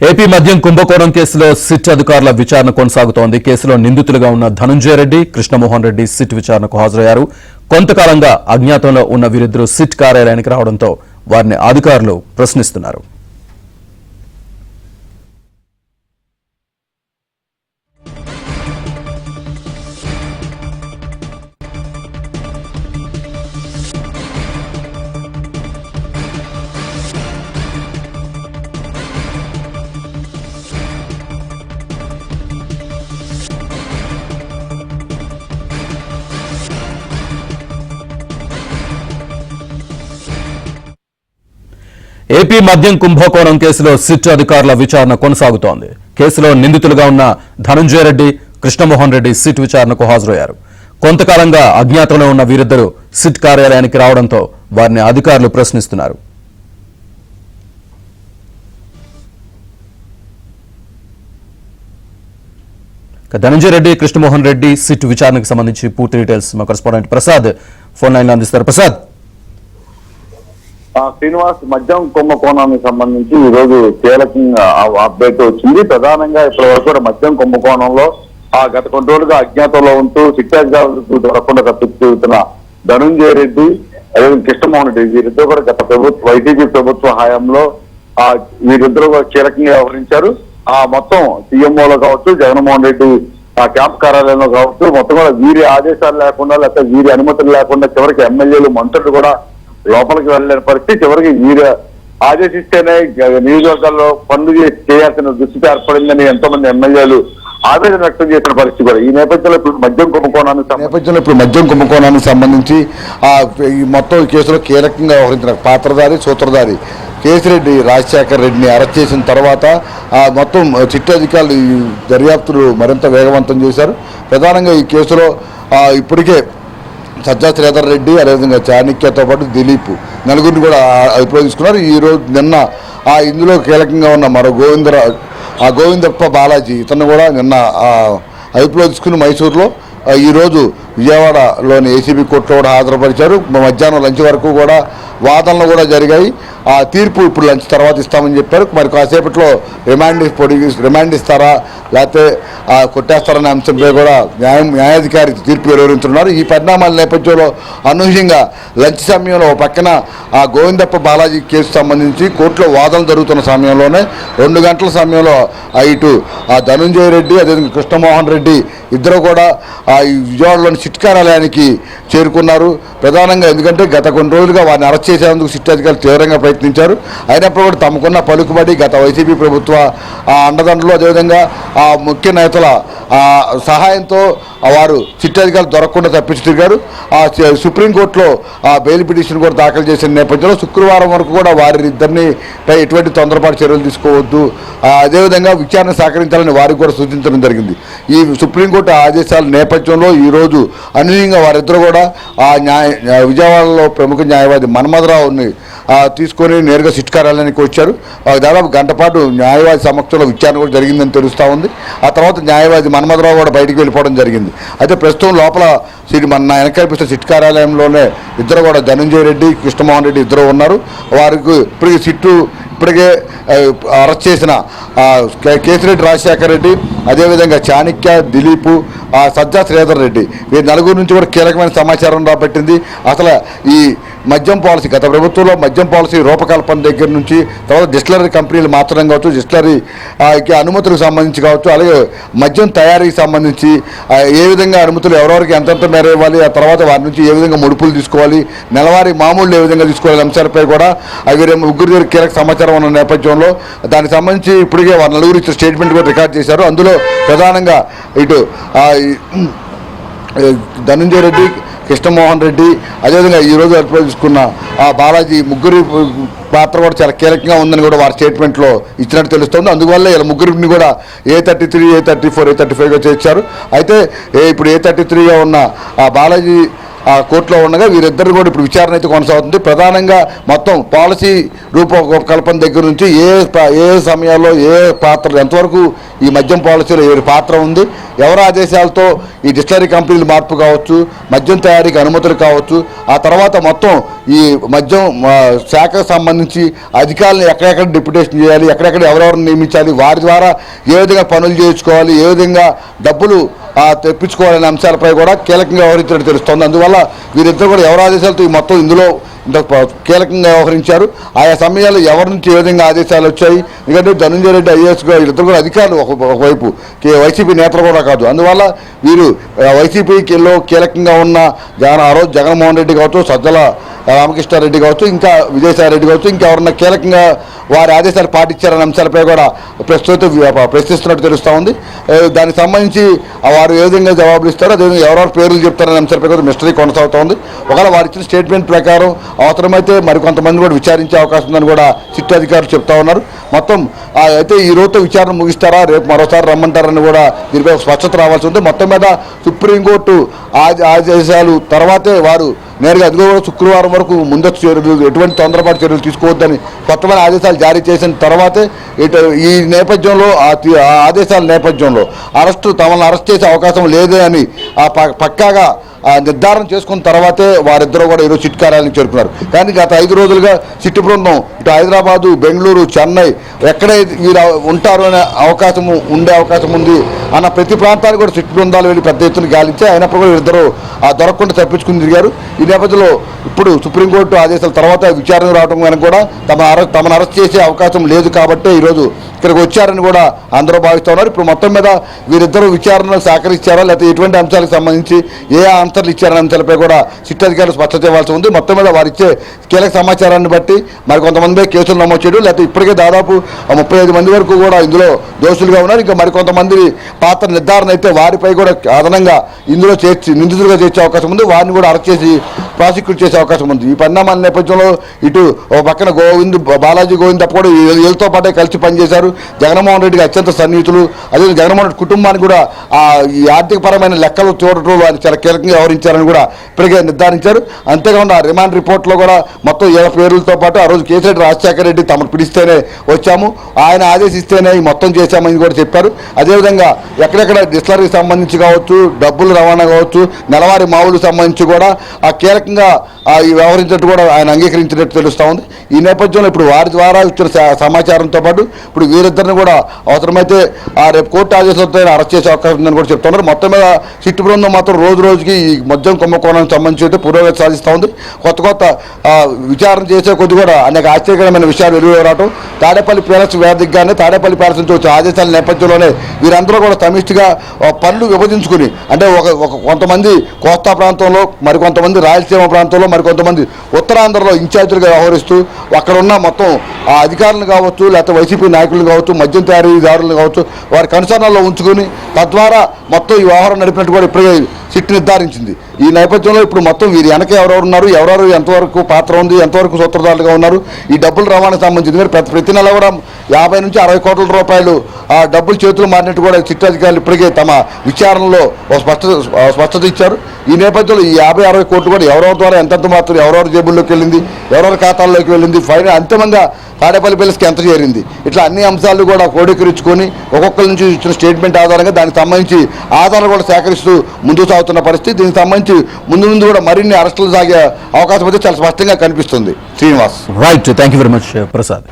AP మద్యం కుంభకోణం కేసులో సిట్ అధికారుల విచారణ కొనసాగుతోంది. కేసులో నిందితులుగా ఉన్న ధనుంజయ రెడ్డి, కృష్ణమోహన్ రెడ్డి సిట్ విచారణకు హాజరయ్యారు. కొంతకాలంగా అజ్ఞాతంలో ఉన్న వీరిద్దరూ సిట్ కార్యాలయానికి రావడంతో వారిని అధికారులు ప్రశ్నిస్తున్నారు. ఏపీ మద్యం కుంభకోణం కేసులో సిట్ అధికారుల విచారణ కొనసాగుతోంది. కేసులో నిందితులుగా ఉన్న ధనుంజయ రెడ్డి, కృష్ణమోహన్ రెడ్డి సిట్ విచారణకు హాజరయ్యారు. కొంతకాలంగా అజ్ఞాతంలో ఉన్న వీరిద్దరూ సిట్ కార్యాలయానికి రావడంతో వారిని అధికారులు ప్రశ్నిస్తున్నారు. ధనుంజయ రెడ్డి, కృష్ణమోహన్ రెడ్డి సిట్ విచారణకు సంబంధించి పూర్తి డీటెయిల్స్ మా కరెస్పాండెంట్ ప్రసాద్ ఫోన్ లైన్ లో అందిస్తారు. ప్రసాద్, శ్రీనివాస్, మద్యం కుంభకోణానికి సంబంధించి ఈ రోజు కీలకంగా అప్డేట్ వచ్చింది. ప్రధానంగా ఇప్పటి వరకు కూడా మద్యం కుంభకోణంలో గత కొన్ని రోజులుగా అజ్ఞాతంలో ఉంటూ శిక్షాధికారులకు దొరకకుండా తప్పిస్తున్న ధనుంజయ రెడ్డి, అదే కృష్ణమోహన్ రెడ్డి వీరిద్దరు కూడా గత వైసీపీ ప్రభుత్వ హయాంలో వీరిద్దరు కూడా కీలకంగా వ్యవహరించారు. మొత్తం సీఎంఓలో కావచ్చు, జగన్మోహన్ రెడ్డి క్యాంప్ కార్యాలయంలో కావచ్చు, మొత్తం కూడా వీరి ఆదేశాలు లేకుండా లేకపోతే వీరి అనుమతులు లేకుండా చివరికి ఎమ్మెల్యేలు, మంత్రులు కూడా లోపలికి వెళ్ళలేని పరిస్థితి. చివరికి వీరు ఆదేశిస్తేనే నియోజకవర్గాల్లో పనులు చేయాల్సిన దుస్థితి ఏర్పడిందని ఎంతో మంది ఎమ్మెల్యేలు ఆవేదన వ్యక్తం చేసిన పరిస్థితి కూడా. ఈ నేపథ్యంలో ఇప్పుడు మద్యం కుంభకోణానికి సంబంధించి మొత్తం ఈ కేసులో కీలకంగా వ్యవహరించిన పాత్రధారి, సూత్రధారి కేసిరెడ్డి రాజశేఖర్ రెడ్డిని అరెస్ట్ చేసిన తర్వాత మొత్తం చిట్టు అధికారులు ఈ దర్యాప్తులు మరింత వేగవంతం చేశారు. ప్రధానంగా ఈ కేసులో ఇప్పటికే సజ్జా శ్రీధర్ రెడ్డి, అదేవిధంగా చాణక్యతో పాటు దిలీప్ నలుగురిని కూడా అదుపులో తీసుకున్నారు. ఈరోజు నిన్న ఇందులో కీలకంగా ఉన్న మరో గోవిందప్ప బాలాజీ ఇతను కూడా నిన్న అదుపులో తీసుకుని మైసూరులో ఈరోజు విజయవాడలోని ఏసీబీ కోర్టులో కూడా హాజరుపరిచారు. మధ్యాహ్నం లంచ్ వరకు కూడా వాదనలు కూడా జరిగాయి. తీర్పు ఇప్పుడు లంచ్ తర్వాత ఇస్తామని చెప్పారు. మరి కాసేపట్లో రిమాండ్ ఇస్తారా లేకపోతే కొట్టేస్తారనే అంశంపై కూడా న్యాయాధికారి తీర్పు వెలువరించున్నారు. ఈ పరిణామాల నేపథ్యంలో అనూహ్యంగా లంచ్ సమయంలో పక్కన గోవిందప్ప బాలాజీ కేసు సంబంధించి కోర్టులో వాదనలు జరుగుతున్న సమయంలోనే 2 గంటల సమయంలో ఇటు ధనుంజయ రెడ్డి, అదేవిధంగా కృష్ణమోహన్ రెడ్డి ఇద్దరు కూడా విజయవాడలోని సిట్ కార్యాలయానికి చేరుకున్నారు. ప్రధానంగా ఎందుకంటే గత కొన్ని రోజులుగా వారిని అరెస్ట్ చేసేందుకు సిట్ అధికారులు తీవ్రంగా ప్రయత్నించారు. అయినప్పుడు కూడా తమకున్న పలుకుబడి గత వైసీపీ ప్రభుత్వ అండదండలు, అదేవిధంగా ముఖ్య నేతల సహాయంతో వారు సిట్ అధికారులు దొరకకుండా తప్పించి తిరిగారు. సుప్రీంకోర్టులో బెయిల్ పిటిషన్ కూడా దాఖలు చేసిన నేపథ్యంలో శుక్రవారం వరకు కూడా వారిద్దరినిపై ఎటువంటి తొందరపాటు చర్యలు తీసుకోవద్దు, అదేవిధంగా విచారణ సహకరించాలని వారికి కూడా సూచించడం జరిగింది. ఈ సుప్రీంకోర్టు ఆదేశాల నేపథ్యంలో ఈరోజు అనూహ్యంగా వారిద్దరు కూడా విజయవాడలో ప్రముఖ న్యాయవాది మన్మథరావుని తీసుకొని నేరుగా సిట్ కార్యాలయానికి వచ్చారు. దాదాపు గంట పాటు న్యాయవాది సమక్షంలో విచారణ కూడా జరిగిందని తెలుస్తూ ఉంది. ఆ తర్వాత న్యాయవాది మన్మథరావు కూడా బయటికి వెళ్ళిపోవడం జరిగింది. అయితే ప్రస్తుతం లోపల మన వెనకల్పిస్తున్న సిట్ కార్యాలయంలోనే ఇద్దరు కూడా ధనుంజయ రెడ్డి, కృష్ణమోహన్ రెడ్డి ఇద్దరు ఉన్నారు. వారికి ఇప్పటికే అరెస్ట్ చేసిన కేసిరెడ్డి రాజశేఖర్ రెడ్డి, అదేవిధంగా చాణక్య, దిలీప్, సజ్జా శ్రీధర్ రెడ్డి వీరి నలుగురు నుంచి కూడా కీలకమైన సమాచారం రాబట్టింది. అసలు ఈ మద్యం పాలసీ, గత ప్రభుత్వంలో మద్యం పాలసీ రూపకల్పన దగ్గర నుంచి తర్వాత డిస్టిలరీ కంపెనీలు మాత్రం కావచ్చు, డిస్టిలరీకి అనుమతులకు సంబంధించి కావచ్చు, అలాగే మద్యం తయారీకి సంబంధించి ఏ విధంగా అనుమతులు ఎవరెవరికి ఎంతెంత మేర ఇవ్వాలి, ఆ తర్వాత వారి నుంచి ఏ విధంగా ముడుపులు తీసుకోవాలి, నెలవారీ మామూలు ఏ విధంగా తీసుకోవాలి అంశాలపై కూడా ముగ్గురు దగ్గర కీలక సమాచారం ఉన్న నేపథ్యంలో దానికి సంబంధించి ఇప్పటికే వారి నలుగురు ఇచ్చిన స్టేట్మెంట్ కూడా రికార్డ్ చేశారు. అందులో ప్రధానంగా ఇటు ధనుంజయ రెడ్డి, కృష్ణమోహన్ రెడ్డి, అదేవిధంగా ఈరోజు అదుపులో తీసుకున్న బాలాజీ ముగ్గురి పాత్ర కూడా చాలా కీలకంగా ఉందని కూడా వారి స్టేట్మెంట్లో ఇచ్చినట్టు తెలుస్తుంది. అందువల్ల ఇలా ముగ్గురిని కూడా A33, A34, A35గా చేర్చారు. అయితే ఇప్పుడు A33గా ఉన్న బాలాజీ ఆ కోర్టులో ఉండగా వీరిద్దరు కూడా ఇప్పుడు విచారణ అయితే కొనసాగుతుంది. ప్రధానంగా మొత్తం పాలసీ రూపకల్పన దగ్గర నుంచి ఏ సమయాల్లో ఏ పాత్ర ఎంతవరకు ఈ మద్యం పాలసీలో ఏ పాత్ర ఉంది, ఎవరి ఆదేశాలతో ఈ డిస్టిలరీ కంపెనీలు మార్పు కావచ్చు, మద్యం తయారీకి అనుమతులు కావచ్చు, ఆ తర్వాత మొత్తం ఈ మద్యం శాఖకు సంబంధించి అధికారులను ఎక్కడెక్కడ డిప్యుటేషన్ చేయాలి, ఎక్కడెక్కడ ఎవరెవరిని నియమించాలి, వారి ద్వారా ఏ విధంగా పనులు చేయించుకోవాలి, ఏ విధంగా డబ్బులు తెప్పించుకోవాలనే అంశాలపై కూడా కీలకంగా వ్యవహరించినట్టు తెలుస్తోంది. అందువల్ల వీరిద్దరు కూడా ఎవరి ఆదేశాలతో ఈ మొత్తం ఇందులో కీలకంగా వ్యవహరించారు. ఆయా సమయాల్లో ఎవరి నుంచి ఏ విధంగా ఆదేశాలు వచ్చాయి, ఎందుకంటే ధనంజయ రెడ్డి ఐఏఎస్గా వీళ్ళిద్దరు కూడా అధికారులు ఒకవైపు వైసీపీ నేతలు కూడా కాదు. అందువల్ల వీరు వైసీపీలో కీలకంగా ఉన్న ఆ రోజు జగన్మోహన్ రెడ్డి కావచ్చు, సజ్జల రామకృష్ణారెడ్డి కావచ్చు, ఇంకా విజయసాయి రెడ్డి కావచ్చు, ఇంకా ఎవరన్నా కీలకంగా వారి ఆదేశాలు పాటించారనే అంశాలపై కూడా ప్రస్తుతం ప్రశ్నిస్తున్నట్టు తెలుస్తూ ఉంది. దానికి సంబంధించి వారు ఏ విధంగా జవాబులు ఇస్తారో అదేవిధంగా ఎవరెవరు పేర్లు చెప్తారనే అంశాలపై కూడా మిస్టరీ కొనసాగుతూ ఉంది. ఒకవేళ వారు ఇచ్చిన స్టేట్మెంట్ ప్రకారం అవసరమైతే మరికొంతమంది కూడా విచారించే అవకాశం ఉందని కూడా సిట్ అధికారులు చెప్తా ఉన్నారు. మొత్తం అయితే ఈ రోజుతో విచారణ ముగిస్తారా, రేపు మరోసారి రమ్మంటారని కూడా దీనిపై స్పష్టత రావాల్సి ఉంది. మొత్తం మీద సుప్రీంకోర్టు ఆదేశాలు తర్వాతే వారు నేరుగా అదిగో కూడా శుక్రవారం వరకు ముందస్తు చర్యలు, ఎటువంటి తొందరపాటు చర్యలు తీసుకోవద్దని కొత్తమైన ఆదేశాలు జారీ చేసిన తర్వాతే ఈ నేపథ్యంలో ఆ ఆదేశాల నేపథ్యంలో తమను అరెస్ట్ చేసే అవకాశం లేదే అని పక్కాగా నిర్ధారణ చేసుకున్న తర్వాతే వారిద్దరూ కూడా ఈరోజు సిట్ కార్యాలయానికి చేరుకున్నారు. కానీ గత 5 రోజులుగా సిట్ బృందం ఇటు హైదరాబాదు, బెంగళూరు, చెన్నై ఎక్కడైతే వీరు ఉంటారు అనే ఉండే అవకాశం ఉంది అన్న ప్రతి ప్రాంతానికి కూడా సిట్ బృందాలు వెళ్ళి పెద్ద ఎత్తున గాలించి అయినప్పుడు కూడా వీరిద్దరూ దొరకకుండా తప్పించుకుని తిరిగారు. ఈ నేపథ్యంలో ఇప్పుడు సుప్రీంకోర్టు ఆదేశాల తర్వాత విచారణ రావడం కనుక కూడా తమను అరెస్ట్ చేసే అవకాశం లేదు కాబట్టి ఈరోజు ఇక్కడికి వచ్చారని కూడా అందరూ భావిస్తూ ఉన్నారు. ఇప్పుడు మొత్తం మీద వీరిద్దరూ విచారణలో సహకరించారా లేకపోతే ఎటువంటి అంశాలకు సంబంధించి ఏ ఆన్సర్లు ఇచ్చారనే అంశాలపై కూడా సిట్ అధికారులు స్పష్టత ఇవ్వాల్సి ఉంది. మొత్తం మీద వారు ఇచ్చే కీలక సమాచారాన్ని బట్టి మరి కొంతమంది కేసులు నమోదు చేయడం, లేకపోతే ఇప్పటికే దాదాపు 35 మంది వరకు కూడా ఇందులో దోషులుగా ఉన్నారు. ఇంకా మరికొంతమంది పాత్ర నిర్ధారణ అయితే వారిపై కూడా అదనంగా ఇందులో నిందితులుగా చేర్చే అవకాశం ఉంది. వారిని కూడా అరెస్ట్ చేసి ప్రాసిక్యూట్ చేసే అవకాశం ఉంది. ఈ పరిణామాల నేపథ్యంలో ఇటు ఒక పక్కన బాలాజీ గోవింద్ తప్ప కూడా వీళ్ళతో పాటే కలిసి పనిచేశారు. జగన్మోహన్ రెడ్డికి అత్యంత సన్నిహితులు. అదే జగన్మోహన్ రెడ్డి కుటుంబానికి కూడా ఈ ఆర్థికపరమైన లెక్కలు చూడటం వారు చాలా కీలకంగా వ్యవహరించారని కూడా ఇప్పటికే నిర్ధారించారు. అంతేకాకుండా రిమాండ్ రిపోర్ట్లో కూడా మొత్తం 7 పేర్లతో పాటు ఆ రోజు కేసీఆర్ రాజశేఖర రెడ్డి తమను పిలిస్తేనే వచ్చాము, ఆయన ఆదేశిస్తేనే ఈ మొత్తం చేశామని కూడా చెప్పారు. అదేవిధంగా ఎక్కడెక్కడ డిస్టిలరీకి సంబంధించి కావచ్చు, డబ్బులు రవాణా కావచ్చు, నెలవారీ మావులకు సంబంధించి కూడా ఆ కీలకంగా వ్యవహరించినట్టు కూడా ఆయన అంగీకరించినట్టు తెలుస్తూ ఉంది. ఈ నేపథ్యంలో ఇప్పుడు వారి ద్వారా ఇచ్చిన సమాచారంతో పాటు ఇప్పుడు వీరిద్దరిని కూడా అవసరమైతే రేపు కోర్టు ఆదేశాలతో అరెస్ట్ చేసే అవకాశం ఉందని కూడా చెప్తున్నారు. మొత్తం మీద సిట్ బృందం మాత్రం రోజుకి ఈ మద్యం కుంభకోణానికి సంబంధించి అయితే పురోగతి సాధిస్తూ ఉంది. కొత్త విచారణ చేసే కొద్ది కూడా అనేక ఆశ్చర్యకరమైన విషయాలు వెలుగు రావడం, తాడేపల్లి ప్యాలెస్ వేదికగానే తాడేపల్లి ప్యాలెస్ నుంచి వచ్చే ఆదేశాల నేపథ్యంలోనే వీరందరూ కూడా సమిష్టిగా పనులు విభజించుకుని, అంటే కొంతమంది కోస్తా ప్రాంతంలో, మరికొంతమంది రాయలసీమ ప్రాంతంలో, మరికొంతమంది ఉత్తరాంధ్రలో ఇన్ఛార్జీలుగా వ్యవహరిస్తూ అక్కడ ఉన్న మొత్తం అధికారులు కావచ్చు, లేకపోతే వైసీపీ నాయకులు కావచ్చు, మద్యం తయారీదారులు కావచ్చు, వారి కనుసరణలో ఉంచుకొని తద్వారా మొత్తం ఈ వ్యవహారం నడిపినట్టు కూడా ఇప్పటికే సిట్ నిర్ధారించింది. ఈ నేపథ్యంలో ఇప్పుడు మొత్తం వీరి వెనక ఎవరెవరు ఉన్నారు, ఎవరెవరు ఎంతవరకు పాత్ర ఉంది, ఎంతవరకు సూత్రధారులుగా ఉన్నారు, ఈ డబ్బుల రవాణా సంబంధించింది ప్రతి నెల కూడా 50 నుంచి 60 కోట్ల రూపాయలు ఆ డబ్బులు చేతులు మారినట్టు కూడా సిట్ అధికారులు ఇప్పటికే తమ విచారణలో స్పష్టత ఇచ్చారు. ఈ నేపథ్యంలో ఈ 50-60 కోట్లు కూడా ఎవరెవరి ద్వారా ఎంతెంత మాత్రం ఎవరెవరి జేబుల్లోకి వెళ్ళింది, ఎవరెవరి ఖాతాల్లోకి వెళ్ళింది, ఫైనల్ అంతిమంగా తాడేపల్లి ప్యాలెస్కి ఎంత చేరింది, ఇట్లా అన్ని అంశాలు కూడా క్రోడీకరించుకొని ఒక్కొక్కరి నుంచి ఇచ్చిన స్టేట్మెంట్ ఆధారంగా దానికి సంబంధించి ఆధారాలు కూడా సేకరిస్తూ ముందుకు సాగుతున్న పరిస్థితి. దీనికి సంబంధించి ముందు కూడా మరిన్ని అరెస్టులు సాగే అవకాశం అయితే చాలా స్పష్టంగా కనిపిస్తుంది. Srinivas. Right, thank you very much Prasad.